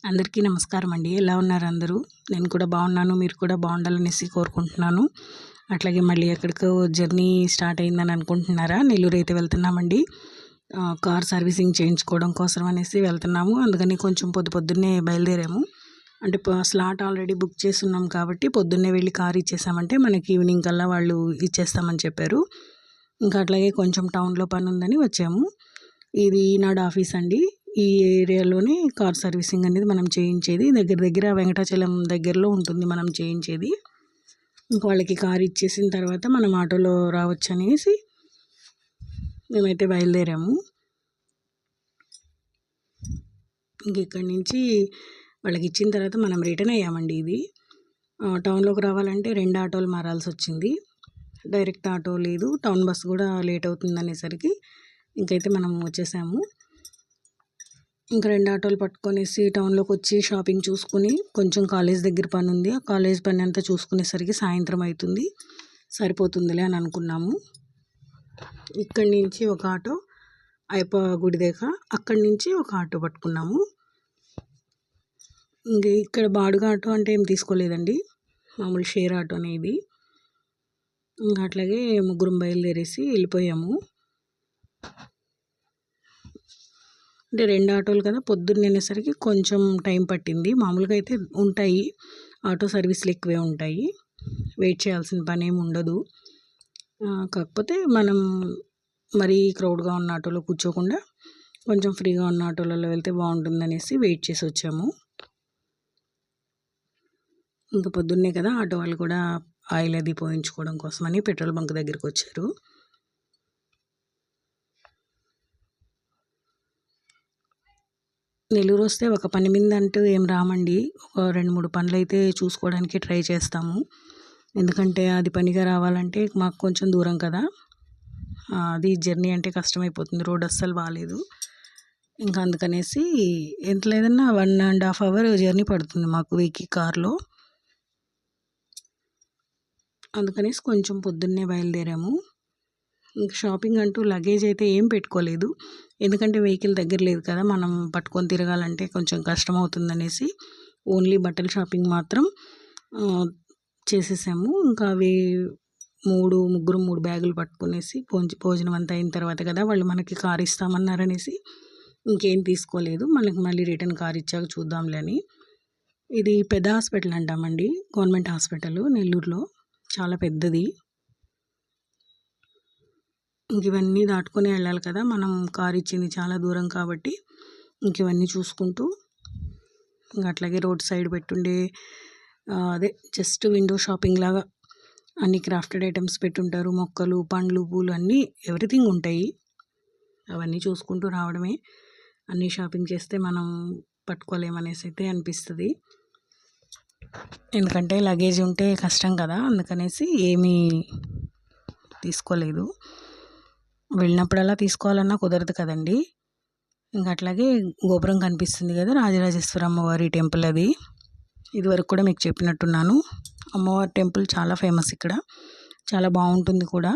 అందరికీ నమస్కారం అండి. ఎలా ఉన్నారు అందరూ? నేను కూడా బాగున్నాను. మీరు కూడా బాగుండాలనేసి కోరుకుంటున్నాను. అట్లాగే మళ్ళీ ఎక్కడికో జర్నీ స్టార్ట్ అయిందని అనుకుంటున్నారా? నెల్లూరు అయితే వెళ్తున్నామండి. కార్ సర్వీసింగ్ చేయించుకోవడం కోసం అనేసి వెళ్తున్నాము. అందుకని కొంచెం పొద్దున్నే బయలుదేరాము. అంటే స్లాట్ ఆల్రెడీ బుక్ చేసున్నాం కాబట్టి పొద్దున్నే వెళ్ళి కార్ ఇచ్చేసామంటే మనకి ఈవినింగ్ కల్లా వాళ్ళు ఇచ్చేస్తామని చెప్పారు. ఇంకా అట్లాగే కొంచెం టౌన్లో పని ఉందని వచ్చాము. ఇది ఈనాడు ఆఫీస్ అండి. ఈ ఏరియాలోనే కార్ సర్వీసింగ్ అనేది మనం చేయించేది. దగ్గర వెంకటాచలం దగ్గరలో ఉంటుంది మనం చేయించేది. ఇంక వాళ్ళకి కార్ ఇచ్చేసిన తర్వాత మనం ఆటోలో రావచ్చు అనేసి మేమైతే బయలుదేరాము. ఇంక ఇక్కడి నుంచి వాళ్ళకి ఇచ్చిన తర్వాత మనం రిటర్న్ అయ్యామండి. ఇది టౌన్లోకి రావాలంటే 2 ఆటోలు మారాల్సి వచ్చింది. డైరెక్ట్ ఆటో లేదు, టౌన్ బస్ కూడా లేట్ అవుతుంది అనేసరికి ఇంకైతే మనం వచ్చేసాము. ఇంక 2 ఆటోలు పట్టుకొనేసి టౌన్లోకి వచ్చి షాపింగ్ చూసుకుని కొంచెం కాలేజ్ దగ్గర పని ఉంది. ఆ కాలేజ్ పని అంతా చూసుకునేసరికి సాయంత్రం అవుతుంది. సరిపోతుందిలే అని అనుకున్నాము. ఇక్కడి నుంచి ఒక ఆటో అయ్యప్ప గుడి దగ్గర, అక్కడి నుంచి ఒక ఆటో పట్టుకున్నాము. ఇంక ఇక్కడ బాడుగ ఆటో అంటే ఏం తీసుకోలేదండి, మామూలు షేర్ ఆటోనే ఇది. ఇంకా అట్లాగే ముగ్గురం బయలుదేరేసి వెళ్ళిపోయాము. అంటే 2 ఆటోలు కదా, పొద్దున్న వెళ్ళేసరికి కొంచెం టైం పట్టింది. మామూలుగా అయితే ఉంటాయి ఆటో సర్వీసులు ఎక్కువే ఉంటాయి, వెయిట్ చేయాల్సిన పని ఏమి ఉండదు. కాకపోతే మనం మరీ క్రౌడ్గా ఉన్న ఆటోలో కూర్చోకుండా కొంచెం ఫ్రీగా ఉన్న ఆటోలలో వెళ్తే బాగుంటుందనేసి వెయిట్ చేసి వచ్చాము. ఇంకా పొద్దున్నే కదా, ఆటో వాళ్ళు కూడా ఆయిల్ అది పోయించుకోవడం కోసమని పెట్రోల్ బంక్ దగ్గరికి వచ్చారు. నెల్లూరు వస్తే ఒక పని మీద అంటూ ఏం రామండి. ఒక 2-3 పనులు అయితే చూసుకోవడానికి ట్రై చేస్తాము. ఎందుకంటే అది పనిగా రావాలంటే మాకు కొంచెం దూరం కదా, అది జర్నీ అంటే కష్టమైపోతుంది. రోడ్ అస్సలు బాగాలేదు. ఇంకా అందుకనేసి ఎంత లేదన్నా 1.5 అవర్ జర్నీ పడుతుంది మాకు వెహికల్ కార్లో. అందుకనేసి కొంచెం పొద్దున్నే బయలుదేరాము. ఇంక షాపింగ్ అంటూ లగేజ్ అయితే ఏం పెట్టుకోలేదు, ఎందుకంటే వెహికల్ దగ్గర లేదు కదా, మనం పట్టుకొని తిరగాలంటే కొంచెం కష్టం అవుతుందనేసి ఓన్లీ బట్టల షాపింగ్ మాత్రం చేసేసాము. ఇంకా అవి ముగ్గురు 3 బ్యాగులు పట్టుకునేసి భోజనం అంతా అయిన తర్వాత కదా వాళ్ళు మనకి కార్ ఇస్తామన్నారనేసి ఇంకేం తీసుకోలేదు. మనకి మళ్ళీ రిటర్న్ కార్ ఇచ్చాక చూద్దాంలే అని. ఇది పెద్ద హాస్పిటల్ అంటామండి, గవర్నమెంట్ హాస్పిటల్ నెల్లూరులో, చాలా పెద్దది. ఇంక ఇవన్నీ దాటుకొని వెళ్ళాలి కదా, మనం కార్ ఇచ్చింది చాలా దూరం కాబట్టి ఇంక ఇవన్నీ చూసుకుంటూ ఇంకా అట్లాగే రోడ్ సైడ్ పెట్టుండే అదే జస్ట్ విండో షాపింగ్ లాగా అన్ని క్రాఫ్టెడ్ ఐటమ్స్ పెట్టుంటారు. మొక్కలు, పండ్లు, పూలు అన్నీ ఎవ్రీథింగ్ ఉంటాయి. అవన్నీ చూసుకుంటూ రావడమే. అన్నీ షాపింగ్ చేస్తే మనం పట్టుకోలేమనేసి అయితే అనిపిస్తుంది, ఎందుకంటే లగేజ్ ఉంటే కష్టం కదా, అందుకనేసి ఏమీ తీసుకోలేదు. వెళ్ళినప్పుడల్లా తీసుకోవాలన్నా కుదరదు కదండి. ఇంకా అట్లాగే గోపురం కనిపిస్తుంది కదా, రాజరాజేశ్వరి అమ్మవారి టెంపుల్ అది. ఇదివరకు కూడా మీకు చెప్పినట్టున్నాను. అమ్మవారి టెంపుల్ చాలా ఫేమస్ ఇక్కడ, చాలా బాగుంటుంది కూడా.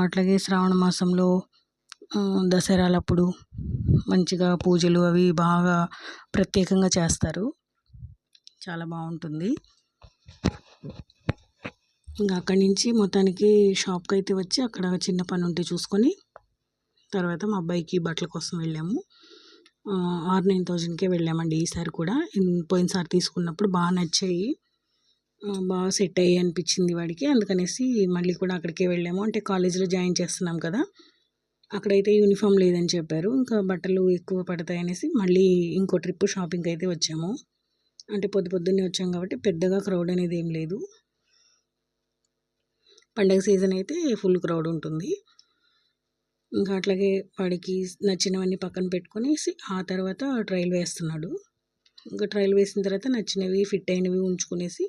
అట్లాగే శ్రావణ మాసంలో దసరాలప్పుడు మంచిగా పూజలు అవి బాగా ప్రత్యేకంగా చేస్తారు, చాలా బాగుంటుంది. ఇంకా అక్కడి నుంచి మొత్తానికి షాప్కి అయితే వచ్చి అక్కడ చిన్న పని ఉంటే చూసుకొని తర్వాత మా అబ్బాయికి బట్టల కోసం వెళ్ళాము. 9,000కే వెళ్ళామండి ఈసారి కూడా. పోయినసారి తీసుకున్నప్పుడు బాగా నచ్చాయి, బాగా సెట్ అయ్యి అనిపించింది వాడికి, అందుకనేసి మళ్ళీ కూడా అక్కడికే వెళ్ళాము. అంటే కాలేజీలో జాయిన్ చేస్తున్నాం కదా, అక్కడైతే యూనిఫామ్ లేదని చెప్పారు, ఇంకా బట్టలు ఎక్కువ పడతాయి అనేసి మళ్ళీ ఇంకో ట్రిప్ షాపింగ్కి అయితే వచ్చాము. అంటే పొద్దున్నే వచ్చాం కాబట్టి పెద్దగా క్రౌడ్ అనేది ఏం లేదు. పండగ సీజన్ అయితే ఫుల్ క్రౌడ్ ఉంటుంది. ఇంకా అట్లాగే వాడికి నచ్చినవన్నీ పక్కన పెట్టుకునేసి ఆ తర్వాత ట్రయల్ వేస్తున్నాడు. ఇంకా ట్రయల్ వేసిన తర్వాత నచ్చినవి ఫిట్ అయినవి ఉంచుకునేసి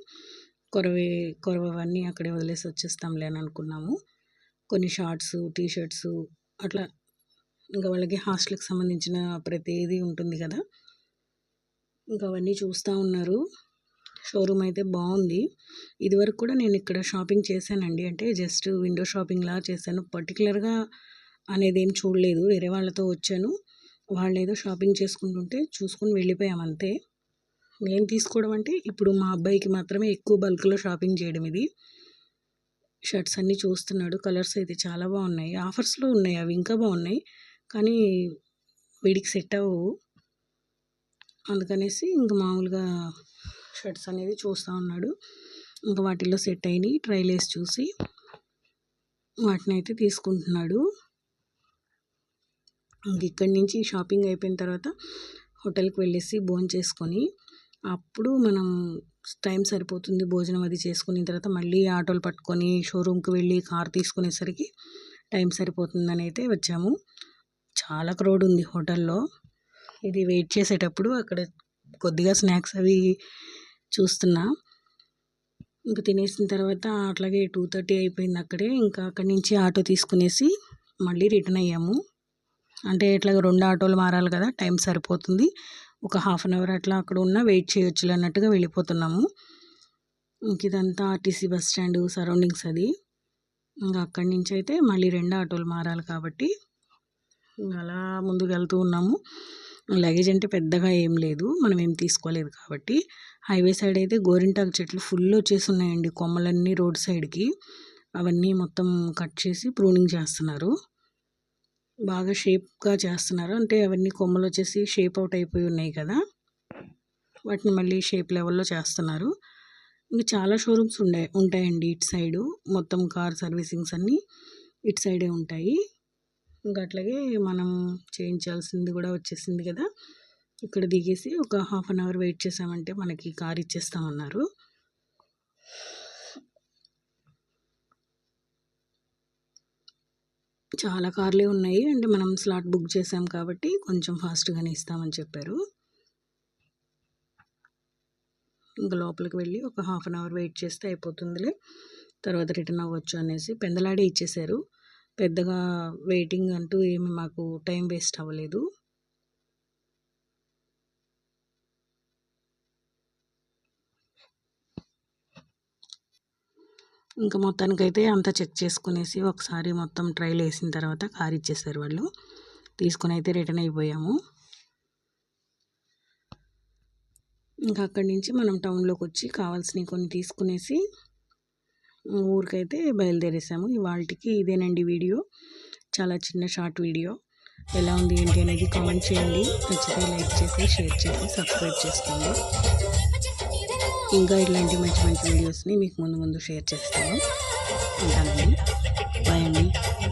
కొరవన్నీ అక్కడే వదిలేసి వచ్చేస్తాంలే అని అనుకున్నాము. కొన్ని షార్ట్స్, టీషర్ట్స్ అట్లా ఇంకా వాళ్ళకి హాస్టల్కి సంబంధించిన ప్రతిదీ ఉంటుంది కదా, ఇంకా అవన్నీ చూస్తూ ఉన్నారు. షోరూమ్ అయితే బాగుంది. ఇదివరకు కూడా నేను ఇక్కడ షాపింగ్ చేశానండి, అంటే జస్ట్ విండో షాపింగ్ లాగా చేశాను. పర్టికులర్గా అనేది ఏం చూడలేదు, వేరే వాళ్ళతో వచ్చాను. వాళ్ళేదో షాపింగ్ చేసుకుంటుంటే చూసుకొని వెళ్ళిపోయాం అంతే. నేను తీసుకోవడం అంటే ఇప్పుడు మా అబ్బాయికి మాత్రమే ఎక్కువ బల్క్‌లో షాపింగ్ చేయడం ఇది. షర్ట్స్ అన్నీ చూస్తున్నాడు. కలర్స్ అయితే చాలా బాగున్నాయి. ఆఫర్స్‌లో ఉన్నాయి అవి ఇంకా బాగున్నాయి. కానీ వీడికి సెట్ అవ్వవు. అందుకనేసి ఇంక మామూలుగా షర్ట్స్ అనేది చూస్తూ ఉన్నాడు. ఇంక వాటిల్లో సెట్ అయినాయి ట్రైల్ వేసి చూసి వాటినైతే తీసుకుంటున్నాడు. ఇంక ఇక్కడి నుంచి షాపింగ్ అయిపోయిన తర్వాత హోటల్‌కి వెళ్ళేసి భోంచేసుకొని అప్పుడు మనం టైం సరిపోతుంది. భోజనం అది చేసుకున్న తర్వాత మళ్ళీ ఆటోలు పట్టుకొని షోరూమ్‌కి వెళ్ళి కార్ తీసుకునేసరికి టైం సరిపోతుందని అయితే వచ్చాము. చాలా క్రౌడ్ ఉంది హోటల్లో. ఇది వెయిట్ చేసేటప్పుడు అక్కడ కొద్దిగా స్నాక్స్ అవి చూస్తున్నా. ఇంక తినేసిన తర్వాత అట్లాగే 2:30 అయిపోయింది అక్కడే. ఇంకా అక్కడి నుంచి ఆటో తీసుకునేసి మళ్ళీ రిటర్న్ అయ్యాము. అంటే ఇట్లాగ 2 ఆటోలు మారాలి కదా, టైం సరిపోతుంది. ఒక హాఫ్ అన్ అవర్ అట్లా అక్కడ ఉన్నా వెయిట్ చేయొచ్చులే అన్నట్టుగా వెళ్ళిపోతున్నాము. ఇంక ఇదంతా ఆర్టీసీ బస్ స్టాండ్ సరౌండింగ్స్ అది. ఇంకా అక్కడి నుంచి అయితే మళ్ళీ 2 ఆటోలు మారాలి కాబట్టి అలా ముందుకు వెళ్తూ ఉన్నాము. లగేజ్ అంటే పెద్దగా ఏం లేదు, మనం ఏం తీసుకోలేదు కాబట్టి. హైవే సైడ్ అయితే గోరింటాకు చెట్లు ఫుల్ వచ్చేసి ఉన్నాయండి, కొమ్మలన్నీ రోడ్ సైడ్కి. అవన్నీ మొత్తం కట్ చేసి ప్రూనింగ్ చేస్తున్నారు. బాగా షేప్గా చేస్తున్నారు. అంటే అవన్నీ కొమ్మలు వచ్చేసి షేప్ అవుట్ అయిపోయి ఉన్నాయి కదా, వాటిని మళ్ళీ షేప్ లెవెల్లో చేస్తున్నారు. ఇంకా చాలా షోరూమ్స్ ఉంటాయండి ఇటు సైడు. మొత్తం కార్ సర్వీసింగ్స్ అన్నీ ఇటు సైడే ఉంటాయి. ఇంకా అట్లాగే మనం చేయించాల్సింది కూడా వచ్చేసింది కదా. ఇక్కడ దిగేసి ఒక హాఫ్ అన్ అవర్ వెయిట్ చేసామంటే మనకి కార్ ఇచ్చేస్తామన్నారు. చాలా కార్లే ఉన్నాయి. అంటే మనం స్లాట్ బుక్ చేసాం కాబట్టి కొంచెం ఫాస్ట్గానే ఇస్తామని చెప్పారు. ఇంకా లోపలికి వెళ్ళి ఒక హాఫ్ అన్ అవర్ వెయిట్ చేస్తే అయిపోతుందిలే, తర్వాత రిటర్న్ అవ్వచ్చు అనేసి పెందలాడే ఇచ్చేశారు. పెద్దగా వెయిటింగ్ అంటూ ఏమి మాకు టైం వేస్ట్ అవ్వలేదు. ఇంకా మొత్తానికైతే అంతా చెక్ చేసుకునేసి ఒకసారి మొత్తం ట్రైల్ వేసిన తర్వాత కార్ ఇచ్చేసారు వాళ్ళు. తీసుకుని అయితే రిటర్న్ అయిపోయాము. ఇంకా అక్కడి నుంచి మనం టౌన్లోకి వచ్చి కావాల్సినవి కొన్ని తీసుకునేసి ఊరికైతే బయలుదేరేసాము. ఇవాళకి ఇదేనండి వీడియో, చాలా చిన్న షార్ట్ వీడియో. ఎలా ఉంది ఏంటి అనేది కామెంట్ చేయండి. నచ్చితే లైక్ చేసి షేర్ చేసి సబ్స్క్రైబ్ చేసుకోండి. ఇంకా ఇలాంటి మంచి మంచి వీడియోస్ని మీకు ముందు షేర్ చేస్తాను. ఉంటానండి. బాయ్ అండి.